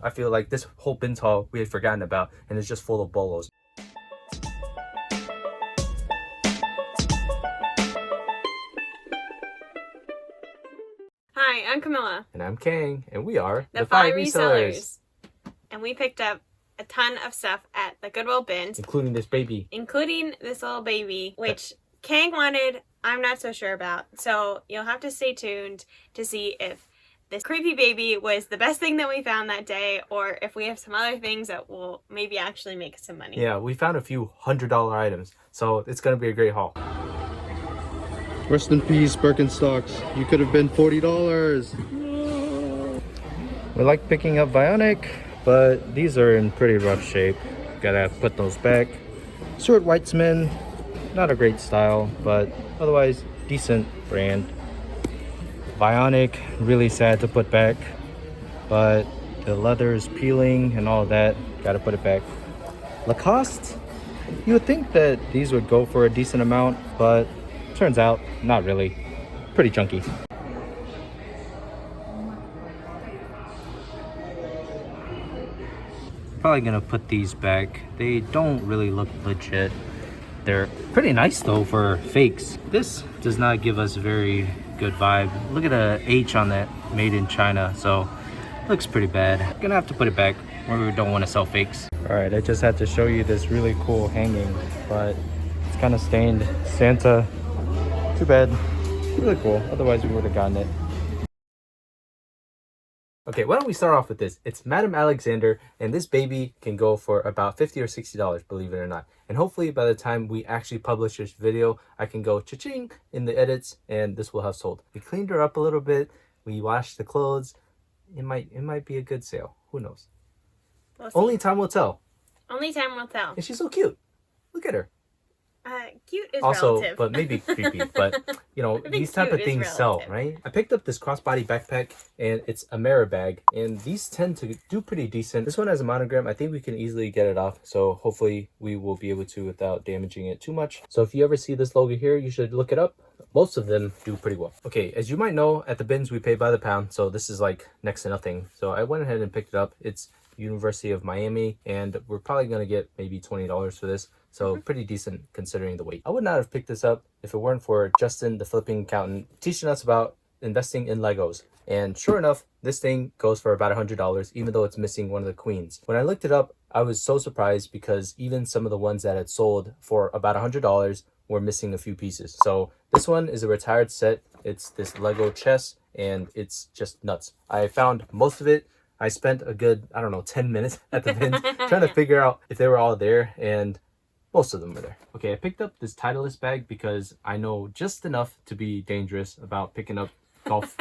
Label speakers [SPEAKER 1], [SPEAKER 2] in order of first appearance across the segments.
[SPEAKER 1] I feel like this whole BINS haul we had forgotten about, and it's just full of bolos.
[SPEAKER 2] Hi, I'm Camilla.
[SPEAKER 1] And I'm Kang, and we are
[SPEAKER 2] the 5 resellers. And we picked up a ton of stuff at the Goodwill bins.
[SPEAKER 1] Including this baby.
[SPEAKER 2] Including this little baby, which Kang wanted, I'm not so sure about. So you'll have to stay tuned to see if this creepy baby was the best thing that we found that day, or if we have some other things that will maybe actually make some money.
[SPEAKER 1] Yeah, we found a few $100 items, so it's going to be a great haul. Rest in peace, Birkenstocks. You could have been $40. We like picking up Vionic, but these are in pretty rough shape. Gotta put those back. Stuart Weitzman, not a great style, but otherwise decent brand. Vionic, really sad to put back, but the leather is peeling and all of that. Gotta put it back. Lacoste, you would think that these would go for a decent amount, but turns out not really. Pretty chunky. Probably gonna put these back. They don't really look legit. They're pretty nice though for fakes. This does not give us a very good vibe. Look at the H on that, made in China, so looks pretty bad. Gonna have to put it back. We don't want to sell fakes. All right, I just had to show you this really cool hanging, but it's kind of stained. Santa, too bad. Really cool, otherwise we would have gotten it. Okay, why don't we start off with this? It's Madame Alexander, and this baby can go for about $50 or $60, believe it or not. And hopefully by the time we actually publish this video, I can go cha-ching in the edits, and this will have sold. We cleaned her up a little bit. We washed the clothes. It might be a good sale. Who knows? We'll Only time will tell.
[SPEAKER 2] Only time will tell.
[SPEAKER 1] And she's so cute. Look at her.
[SPEAKER 2] Cute is
[SPEAKER 1] also
[SPEAKER 2] relative.
[SPEAKER 1] But maybe creepy. But you know, these type of things sell, right? I picked up this crossbody backpack, and it's a Millar bag, and these tend to do pretty decent. This one has a monogram. I think we can easily get it off, so hopefully we will be able to without damaging it too much. So if you ever see this logo here, you should look it up. Most of them do pretty well. Okay, as you might know, at the bins we pay by the pound, so this is like next to nothing. So I went ahead and picked it up. It's University of Miami, and we're probably gonna get maybe $20 for this, so pretty decent considering the weight. I would not have picked this up if it weren't for Justin, the flipping accountant, teaching us about investing in Legos. And sure enough, this thing goes for about $100, even though it's missing one of the queens. When I looked it up, I was so surprised because even some of the ones that had sold for about $100 were missing a few pieces. So this one is a retired set. It's this Lego chess, and it's just nuts. I found most of it. I spent a good, I don't know, 10 minutes at the bins trying to figure out if they were all there, and most of them were there. Okay, I picked up this Titleist bag because I know just enough to be dangerous about picking up golf,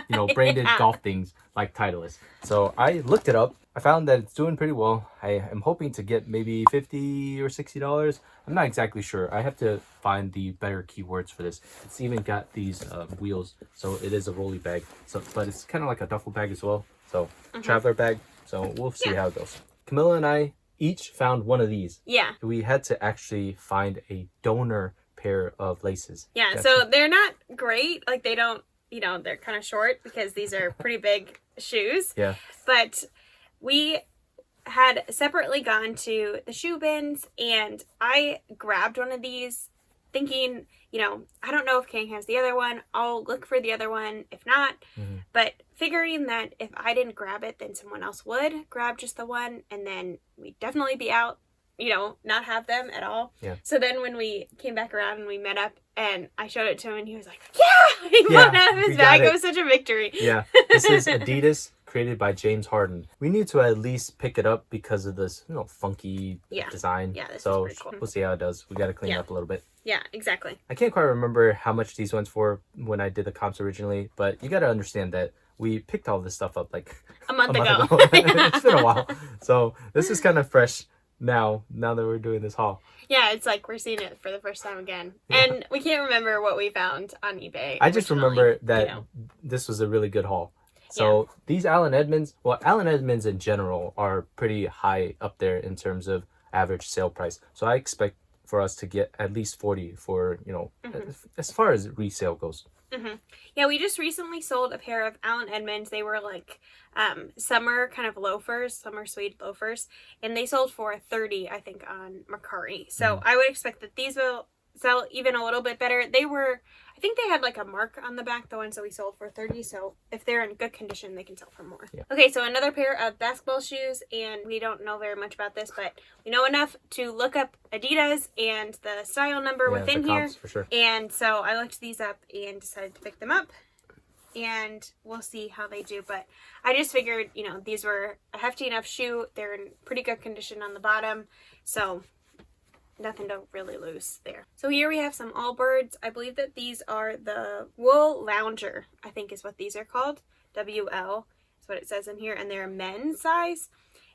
[SPEAKER 1] you know, branded golf things like Titleist. So I looked it up. I found that it's doing pretty well. I am hoping to get maybe $50 or $60. I'm not exactly sure. I have to find the better keywords for this. It's even got these wheels, so it is a rolly bag. So, but it's kind of like a duffel bag as well. So traveler bag. So we'll see how it goes. Camilla and I each found one of these.
[SPEAKER 2] Yeah.
[SPEAKER 1] We had to actually find a donor pair of laces.
[SPEAKER 2] Yeah, so they're not great. Like they don't, you know, they're kind of short because these are pretty big shoes.
[SPEAKER 1] Yeah.
[SPEAKER 2] But we had separately gone to the shoe bins, and I grabbed one of these thinking, you know, I don't know if Kang has the other one. I'll look for the other one if not. But figuring that if I didn't grab it, then someone else would grab just the one, and then we'd definitely be out, you know, not have them at all.
[SPEAKER 1] Yeah.
[SPEAKER 2] So then when we came back around and we met up and I showed it to him, and he was like, yeah! He pulled it out of his bag. It was such a victory.
[SPEAKER 1] Yeah. This is Adidas, created by James Harden. We need to at least pick it up because of this, you know, funky design.
[SPEAKER 2] Yeah, this
[SPEAKER 1] so
[SPEAKER 2] is pretty cool.
[SPEAKER 1] We'll see how it does. We got to clean it up a little bit.
[SPEAKER 2] Yeah, exactly.
[SPEAKER 1] I can't quite remember how much these went for when I did the comps originally, but you got to understand that we picked all this stuff up like
[SPEAKER 2] a month ago.
[SPEAKER 1] It's been a while. So this is kind of fresh now that we're doing this haul.
[SPEAKER 2] Yeah, it's like we're seeing it for the first time again. Yeah. And we can't remember what we found on eBay.
[SPEAKER 1] I just remember that this was a really good haul. So these Allen Edmonds, well, Allen Edmonds in general are pretty high up there in terms of average sale price. So I expect for us to get at least 40 for, you know, as far as resale goes.
[SPEAKER 2] Yeah, we just recently sold a pair of Allen Edmonds. They were like summer kind of loafers, summer suede loafers, and they sold for $30, I think, on Mercari. So I would expect that these will sell even a little bit better. They were, I think they had like a mark on the back, the ones that we sold for $30. So if they're in good condition, they can sell for more.
[SPEAKER 1] Yeah.
[SPEAKER 2] Okay, so another pair of basketball shoes, and we don't know very much about this, but we know enough to look up Adidas and the style number within here.
[SPEAKER 1] For sure.
[SPEAKER 2] And so I looked these up and decided to pick them up. And we'll see how they do. But I just figured, you know, these were a hefty enough shoe. They're in pretty good condition on the bottom. So nothing to really lose there. So here we have some Allbirds. I believe that these are the Wool Lounger, I think is what these are called. WL is what it says in here. And they're men's size.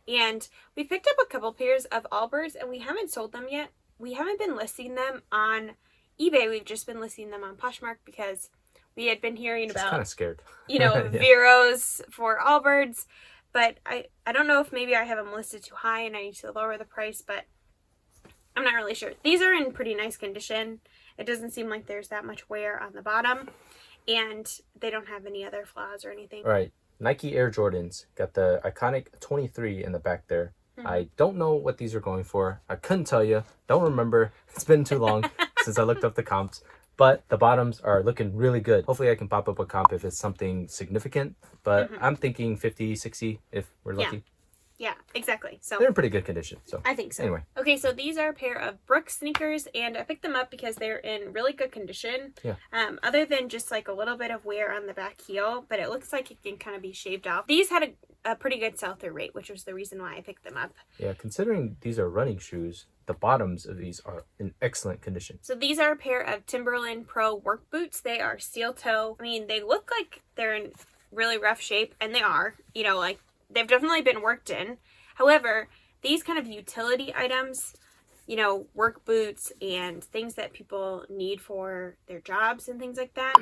[SPEAKER 2] And we picked up a couple pairs of Allbirds and we haven't sold them yet. We haven't been listing them on eBay. We've just been listing them on Poshmark because we had been hearing about,
[SPEAKER 1] kind of scared,
[SPEAKER 2] you know, Veros for Allbirds. But I don't know if maybe I have them listed too high and I need to lower the price, but I'm not really sure. These are in pretty nice condition. It doesn't seem like there's that much wear on the bottom, and they don't have any other flaws or anything.
[SPEAKER 1] All right, Nike Air Jordans. Got the iconic 23 in the back there. I don't know what these are going for. I couldn't tell you. Don't remember. It's been too long since I looked up the comps. But the bottoms are looking really good. Hopefully I can pop up a comp if it's something significant. But I'm thinking 50, 60 if we're lucky.
[SPEAKER 2] Yeah, exactly. So
[SPEAKER 1] they're in pretty good condition. So
[SPEAKER 2] I think so.
[SPEAKER 1] Anyway.
[SPEAKER 2] Okay, so these are a pair of Brook Sneakers, and I picked them up because they're in really good condition.
[SPEAKER 1] Yeah.
[SPEAKER 2] Other than just like a little bit of wear on the back heel, but it looks like it can kind of be shaved off. These had a pretty good sell-through rate, which was the reason why I picked them up.
[SPEAKER 1] Yeah, considering these are running shoes, the bottoms of these are in excellent condition.
[SPEAKER 2] So these are a pair of Timberland Pro work boots. They are steel toe. I mean, they look like they're in really rough shape, and they are. You know, like they've definitely been worked in. However, these kind of utility items, you know, work boots and things that people need for their jobs and things like that,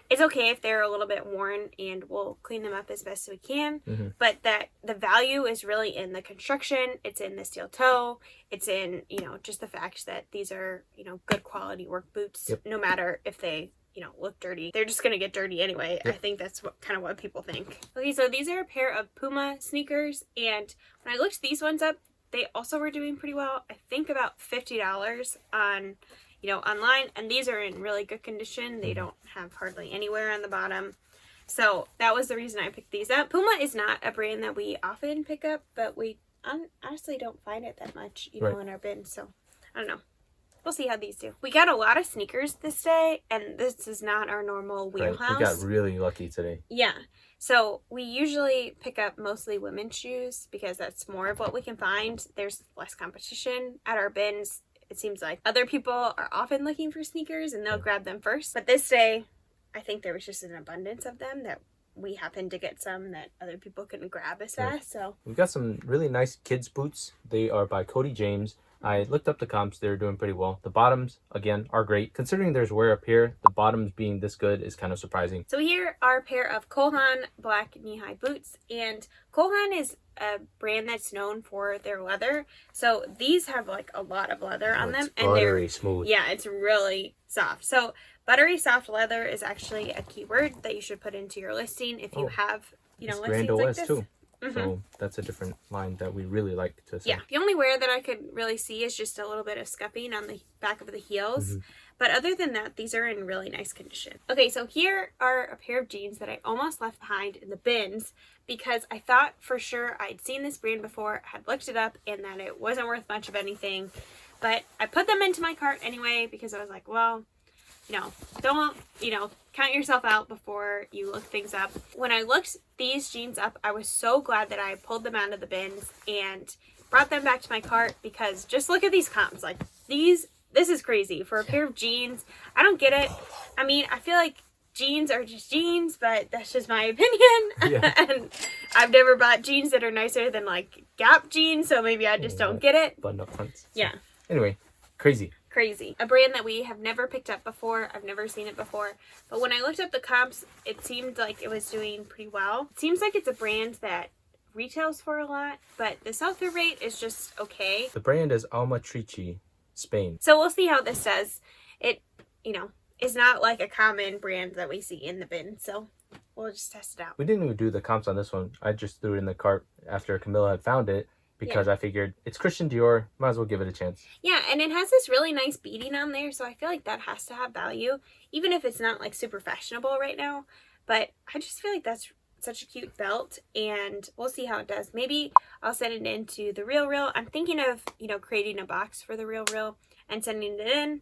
[SPEAKER 2] it's okay if they're a little bit worn, and we'll clean them up as best we can. But that the value is really in the construction. It's in the steel toe. It's in, you know, just the fact that these are, you know, good quality work boots. No matter if they, you know, look dirty. They're just going to get dirty anyway. I think that's kind of what people think. Okay, so these are a pair of Puma sneakers, and when I looked these ones up, they also were doing pretty well. I think about $50 on, you know, online, and these are in really good condition. They don't have hardly any wear on the bottom. So that was the reason I picked these up. Puma is not a brand that we often pick up, but we honestly don't find it that much, you know, in our bin. So I don't know. We'll see how these do. We got a lot of sneakers this day, and this is not our normal wheelhouse.
[SPEAKER 1] We got really lucky today.
[SPEAKER 2] Yeah. So we usually pick up mostly women's shoes because that's more of what we can find. There's less competition at our bins. It seems like other people are often looking for sneakers and they'll grab them first. But this day, I think there was just an abundance of them that we happened to get some that other people couldn't grab as fast. So
[SPEAKER 1] we've got some really nice kids boots. They are by Cody James. I looked up the comps. They're doing pretty well. The bottoms, again, are great. Considering there's wear up here, the bottoms being this good is kind of surprising.
[SPEAKER 2] So here are a pair of Coleman black knee-high boots. And Coleman is a brand that's known for their leather. So these have like a lot of leather on them.
[SPEAKER 1] And they're smooth.
[SPEAKER 2] Yeah, it's really soft. So buttery soft leather is actually a keyword that you should put into your listing if you have, you know, listings like this.
[SPEAKER 1] Too. So that's a different line that we really like to see.
[SPEAKER 2] Yeah, the only wear that I could really see is just a little bit of scuffing on the back of the heels. But other than that, these are in really nice condition. Okay, so here are a pair of jeans that I almost left behind in the bins because I thought for sure I'd seen this brand before, had looked it up, and that it wasn't worth much of anything. But I put them into my cart anyway because I was like, well, you know, don't, you know, count yourself out before you look things up. When I looked these jeans up, I was so glad that I pulled them out of the bins and brought them back to my cart because just look at these comps. Like this is crazy for a pair of jeans. I don't get it. I mean, I feel like jeans are just jeans, but that's just my opinion. And I've never bought jeans that are nicer than like Gap jeans, so maybe I just don't get it.
[SPEAKER 1] Button up fronts.
[SPEAKER 2] Yeah.
[SPEAKER 1] Anyway, crazy.
[SPEAKER 2] A brand that we have never picked up before. I've never seen it before. But when I looked up the comps, it seemed like it was doing pretty well. It seems like it's a brand that retails for a lot, but the sell-through rate is just okay.
[SPEAKER 1] The brand is Almatrici, Spain.
[SPEAKER 2] So we'll see how this does. It, you know, is not like a common brand that we see in the bin. So we'll just test it out.
[SPEAKER 1] We didn't even do the comps on this one. I just threw it in the cart after Camilla had found it because I figured it's Christian Dior. Might as well give it a chance.
[SPEAKER 2] Yeah, and it has this really nice beading on there. So I feel like that has to have value, even if it's not like super fashionable right now. But I just feel like that's such a cute belt, and we'll see how it does. Maybe I'll send it into the Real. I'm thinking of, you know, creating a box for the Real and sending it in.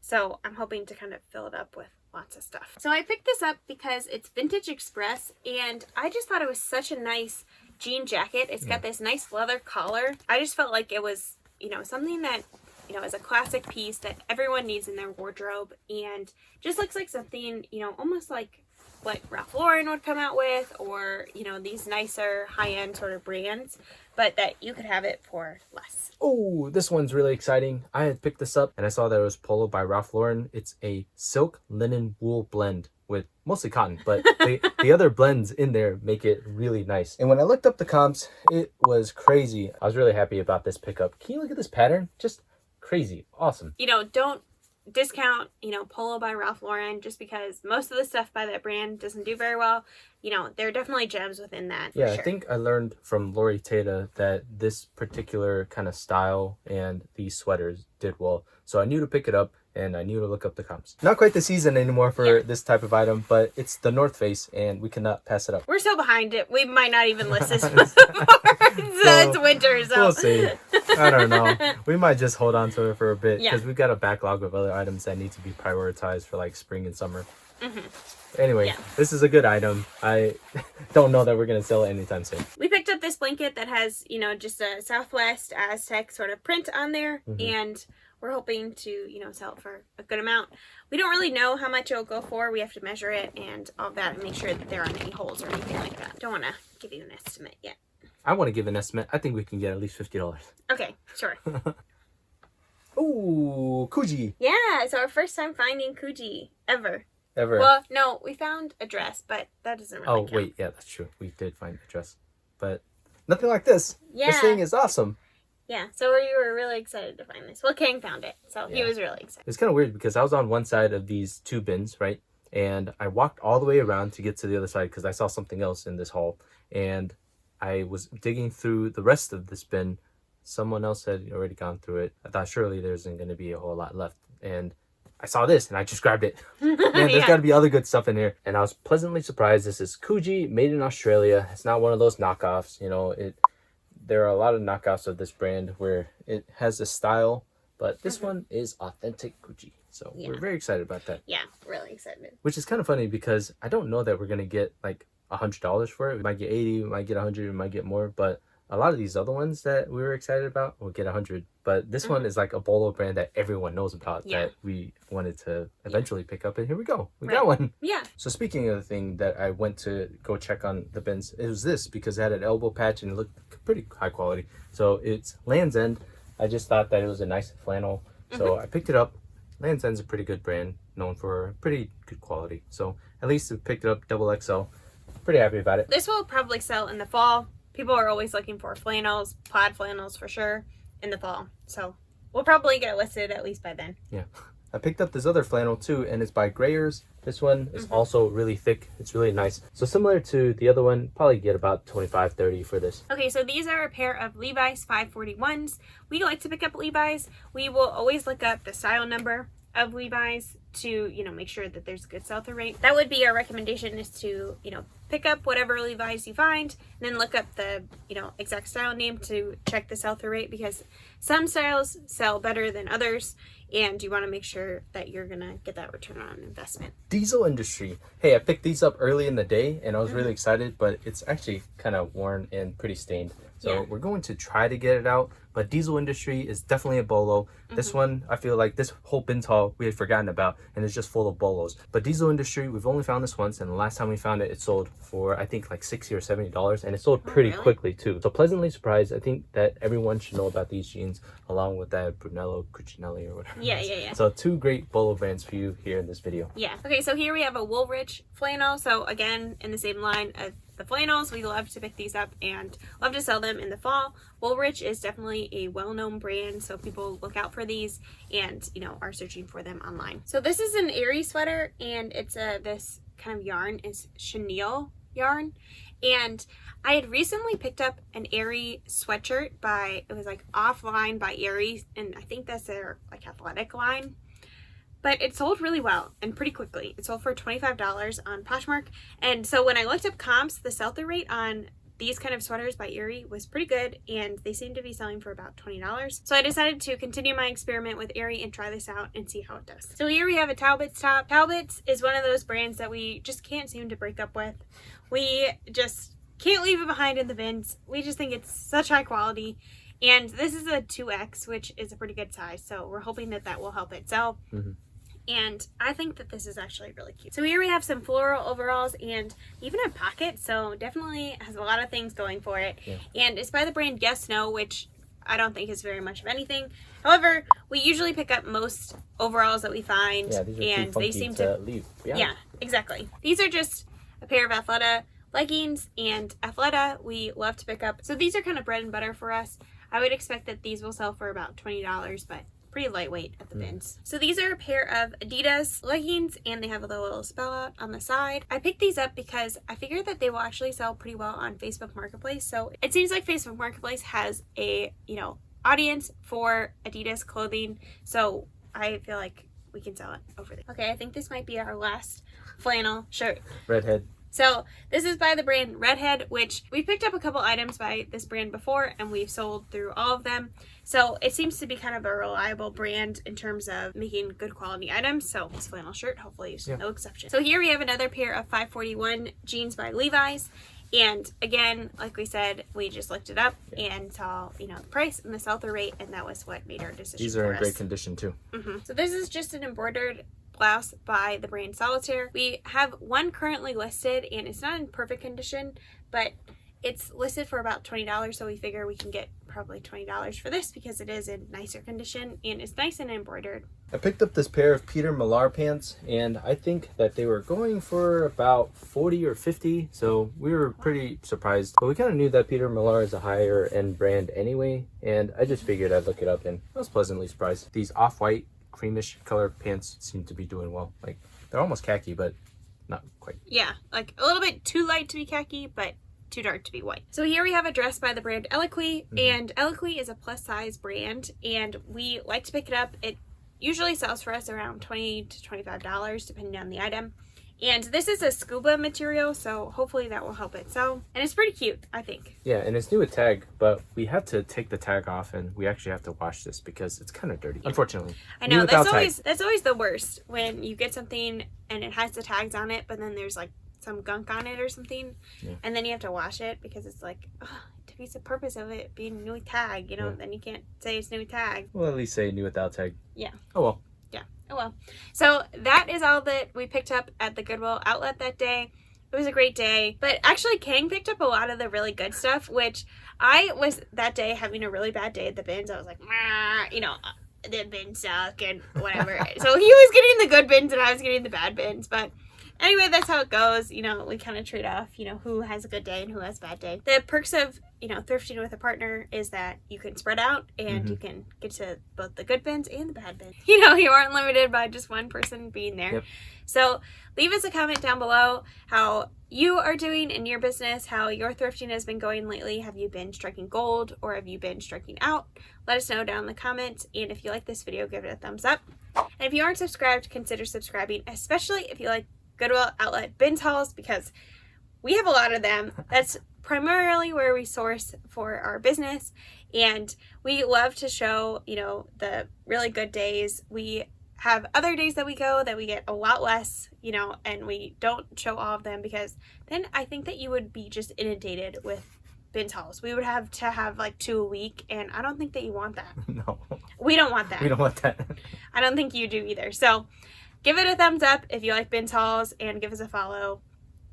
[SPEAKER 2] So I'm hoping to kind of fill it up with lots of stuff. So I picked this up because it's Vintage Express, and I just thought it was such a nice jean jacket. It's got this nice leather collar. I just felt like it was, you know, something that, you know, is a classic piece that everyone needs in their wardrobe, and just looks like something, you know, almost like what Ralph Lauren would come out with, or, you know, these nicer high-end sort of brands, but that you could have it for less.
[SPEAKER 1] Oh, this one's really exciting. I had picked this up and I saw that it was Polo by Ralph Lauren. It's a silk linen wool blend with mostly cotton, but the other blends in there make it really nice. And when I looked up the comps, it was crazy. I was really happy about this pickup. Can you look at this pattern? Just crazy. Awesome.
[SPEAKER 2] You know, don't discount, you know, Polo by Ralph Lauren just because most of the stuff by that brand doesn't do very well. You know, there are definitely gems within that.
[SPEAKER 1] Yeah,
[SPEAKER 2] for sure.
[SPEAKER 1] I think I learned from Lori Tata that this particular kind of style and these sweaters did well. So I knew to pick it up and I knew to look up the comps. Not quite the season anymore for this type of item, but it's the North Face and we cannot pass it up.
[SPEAKER 2] We're so behind it. We might not even list this before it's winter. So
[SPEAKER 1] we'll see. I don't know. We might just hold on to it for a bit because
[SPEAKER 2] Yeah.
[SPEAKER 1] we've got a backlog of other items that need to be prioritized for like spring and summer. Anyway, this is a good item. I don't know that we're going to sell it anytime soon.
[SPEAKER 2] We picked up this blanket that has, you know, just a Southwest Aztec sort of print on there, and we're hoping to, you know, sell it for a good amount. We don't really know how much it'll go for. We have to measure it and all that and make sure that there aren't any holes or anything like that. Don't want to give you an estimate yet.
[SPEAKER 1] I want to give an estimate. I think we can get at least $50.
[SPEAKER 2] Okay, sure.
[SPEAKER 1] Ooh, COOGI.
[SPEAKER 2] Yeah, it's our first time finding COOGI ever.
[SPEAKER 1] Ever.
[SPEAKER 2] Well, no, we found a dress, but that doesn't really count.
[SPEAKER 1] Wait, yeah, that's true. We did find a dress, but nothing like this.
[SPEAKER 2] Yeah.
[SPEAKER 1] This thing is awesome.
[SPEAKER 2] Yeah, so we were really excited to find this. Well, Kang found it, so he was really excited.
[SPEAKER 1] It's kind of weird because I was on one side of these two bins, right? And I walked all the way around to get to the other side because I saw something else in this haul. And I was digging through the rest of this bin. Someone else had already gone through it. I thought surely there isn't going to be a whole lot left. And I saw this and I just grabbed it. Man, there's got to be other good stuff in here. And I was pleasantly surprised. This is COOGI, made in Australia. It's not one of those knockoffs. You know, there are a lot of knockoffs of this brand where it has a style, but this one is authentic COOGI. So we're very excited about that.
[SPEAKER 2] Yeah, really excited.
[SPEAKER 1] Which is kind of funny because I don't know that we're going to get like $100 for it. We might get 80, we might get 100, we might get more, but a lot of these other ones that we were excited about will get 100. But this one is like a BOLO brand that everyone knows about that we wanted to eventually pick up. And here we go. We got one.
[SPEAKER 2] Yeah.
[SPEAKER 1] So speaking of the thing that I went to go check on the bins, it was this because it had an elbow patch and it looked pretty high quality. So it's Land's End. I just thought that it was a nice flannel. So I picked it up. Land's End's a pretty good brand, known for pretty good quality. So at least we picked it up double XL. Pretty happy about it.
[SPEAKER 2] This will probably sell in the fall. People are always looking for flannels, plaid flannels for sure, in the fall. So we'll probably get it listed at least by then.
[SPEAKER 1] Yeah. I picked up this other flannel too, and it's by GRAILS. This one is also really thick. It's really nice. So similar to the other one, probably get about $25-$30 for this.
[SPEAKER 2] Okay, so these are a pair of Levi's 541s. We like to pick up Levi's. We will always look up the style number of Levi's to, you know, make sure that there's a good sell-through rate. That would be our recommendation, is to, you know, pick up whatever Levi's you find and then look up the, you know, exact style name to check the sell-through rate, because some styles sell better than others and you want to make sure that you're gonna get that return on investment.
[SPEAKER 1] Diesel Industry. Hey, I picked these up early in the day and I was really excited, but it's actually kind of worn and pretty stained. So we're going to try to get it out, but Diesel Industry is definitely a BOLO. This one, I feel like this whole BINS haul we had forgotten about, and it's just full of BOLOs. But Diesel Industry, we've only found this once, and the last time we found it, it sold for, I think, like $60 or $70, and it sold pretty quickly too. So pleasantly surprised. I think that everyone should know about these jeans, along with that Brunello Cucinelli or whatever.
[SPEAKER 2] Yeah.
[SPEAKER 1] So two great BOLO brands for you here in this video.
[SPEAKER 2] Yeah. Okay, so here we have a Woolrich flannel. So again, in the same line, the flannels, we love to pick these up and love to sell them in the fall. Woolrich is definitely a well-known brand, so people look out for these and, you know, are searching for them online. So this is an Aerie sweater, and it's this kind of yarn is chenille yarn. And I had recently picked up an Aerie sweatshirt it was like Offline by Aerie, and I think that's their like athletic line. But it sold really well and pretty quickly. It sold for $25 on Poshmark. And so when I looked up comps, the sell-through rate on these kind of sweaters by Aerie was pretty good, and they seem to be selling for about $20. So I decided to continue my experiment with Aerie and try this out and see how it does. So here we have a Talbot's top. Talbot's is one of those brands that we just can't seem to break up with. We just can't leave it behind in the bins. We just think it's such high quality. And this is a 2X, which is a pretty good size. So we're hoping that that will help it sell. And I think that this is actually really cute. So here we have some floral overalls and even a pocket. So definitely has a lot of things going for it. Yeah. And it's by the brand Yes No, which I don't think is very much of anything. However, we usually pick up most overalls that we find.
[SPEAKER 1] Yeah, these are and they seem to leave.
[SPEAKER 2] Yeah, exactly. These are just a pair of Athleta leggings, and Athleta we love to pick up. So these are kind of bread and butter for us. I would expect that these will sell for about $20, but pretty lightweight at the bins. So these are a pair of Adidas leggings, and they have a little spell out on the side. I picked these up because I figured that they will actually sell pretty well on Facebook Marketplace. So it seems like Facebook Marketplace has a, you know, audience for Adidas clothing. So I feel like we can sell it over there. Okay, I think this might be our last flannel shirt.
[SPEAKER 1] Redhead.
[SPEAKER 2] So this is by the brand Redhead, which we picked up a couple items by this brand before, and we've sold through all of them. So it seems to be kind of a reliable brand in terms of making good quality items. So this flannel shirt hopefully is no exception. So here we have another pair of 541 jeans by Levi's. And again, like we said, we just looked it up and saw, you know, the price and the sell-through rate, and that was what made our decision.
[SPEAKER 1] These are in great condition too.
[SPEAKER 2] So this is just an embroidered blouse by the brand Solitaire. We have one currently listed, and it's not in perfect condition, but it's listed for about $20, so we figure we can get probably $20 for this because it is in nicer condition and it's nice and embroidered.
[SPEAKER 1] I picked up this pair of Peter Millar pants, and I think that they were going for about 40 or 50, so we were pretty surprised. But we kind of knew that Peter Millar is a higher end brand anyway, and I just figured I'd look it up, and I was pleasantly surprised. These off-white creamish color pants seem to be doing well. Like, they're almost khaki, but not quite.
[SPEAKER 2] Yeah, like a little bit too light to be khaki, but too dark to be white. So here we have a dress by the brand Eloquii, and Eloquii is a plus size brand, and we like to pick it up. It usually sells for us around $20 to $25 depending on the item. And this is a scuba material, so hopefully that will help it sell. And it's pretty cute, I think.
[SPEAKER 1] Yeah, and it's new with tag, but we have to take the tag off, and we actually have to wash this because it's kind of dirty, unfortunately.
[SPEAKER 2] I know, that's always the worst, when you get something and it has the tags on it, but then there's like some gunk on it or something, and then you have to wash it because it's like, it defeats the purpose of it being new with tag, you know, then you can't say it's new with tag.
[SPEAKER 1] Well, at least say new without tag.
[SPEAKER 2] Yeah.
[SPEAKER 1] Oh well.
[SPEAKER 2] Oh well. So that is all that we picked up at the Goodwill outlet that day. It was a great day, but actually Kang picked up a lot of the really good stuff, which I was that day having a really bad day at the bins. I was like, you know, the bins suck and whatever. So he was getting the good bins and I was getting the bad bins, but anyway, that's how it goes. You know, we kind of trade off, you know, who has a good day and who has a bad day. The perks of, you know, thrifting with a partner is that you can spread out and you can get to both the good bins and the bad bins. You know, you aren't limited by just one person being there. Yep. So leave us a comment down below how you are doing in your business, how your thrifting has been going lately. Have you been striking gold or have you been striking out? Let us know down in the comments. And if you like this video, give it a thumbs up. And if you aren't subscribed, consider subscribing, especially if you like Goodwill outlet bins hauls, because we have a lot of them. That's primarily where we source for our business, and we love to show, you know, the really good days. We have other days that we go that we get a lot less, you know, and we don't show all of them because then I think that you would be just inundated with bins hauls. We would have to have like 2 a week, and I don't think that you want that.
[SPEAKER 1] No.
[SPEAKER 2] We don't want that.
[SPEAKER 1] We don't want that.
[SPEAKER 2] I don't think you do either. So give it a thumbs up if you like bins hauls, and give us a follow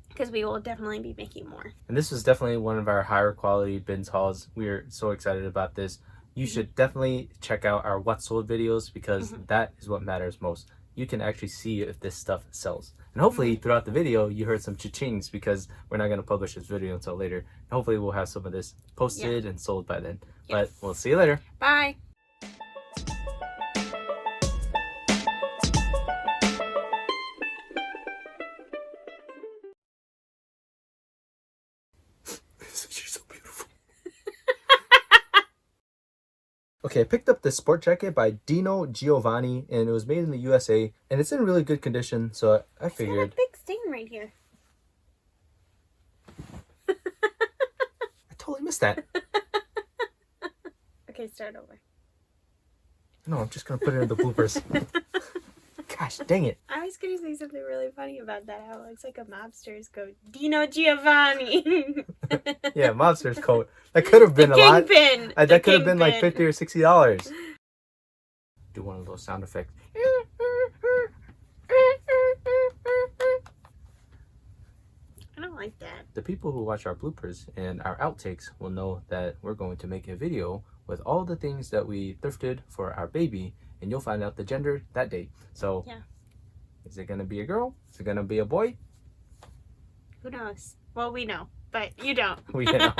[SPEAKER 2] because we will definitely be making more.
[SPEAKER 1] And this was definitely one of our higher quality bins hauls. We are so excited about this. You should definitely check out our what sold videos because that is what matters most. you can actually see if this stuff sells. And hopefully throughout the video, you heard some cha-chings because we're not going to publish this video until later. And hopefully we'll have some of this posted and sold by then. But we'll see you later.
[SPEAKER 2] Bye.
[SPEAKER 1] She's so beautiful. Okay, I picked up this sport jacket by Dino Giovanni, and it was made in the USA, and it's in really good condition, so I figured...
[SPEAKER 2] It's got a big stain right here.
[SPEAKER 1] I totally missed that.
[SPEAKER 2] Okay, start over.
[SPEAKER 1] No, I'm just going to put it in the bloopers. Gosh, dang it.
[SPEAKER 2] I was going to say something really funny about that, how it looks like a mobster's coat. Dino Giovanni.
[SPEAKER 1] Yeah, mobster's coat. That could have been a lot.
[SPEAKER 2] Kingpin.
[SPEAKER 1] That could have been like $50 or $60. Do one of those sound effects.
[SPEAKER 2] I don't like that.
[SPEAKER 1] The people who watch our bloopers and our outtakes will know that we're going to make a video with all the things that we thrifted for our baby, and you'll find out the gender that day. So, is it going to be a girl? Is it going to be a boy?
[SPEAKER 2] Who knows? Well, we know, but you don't.
[SPEAKER 1] We know.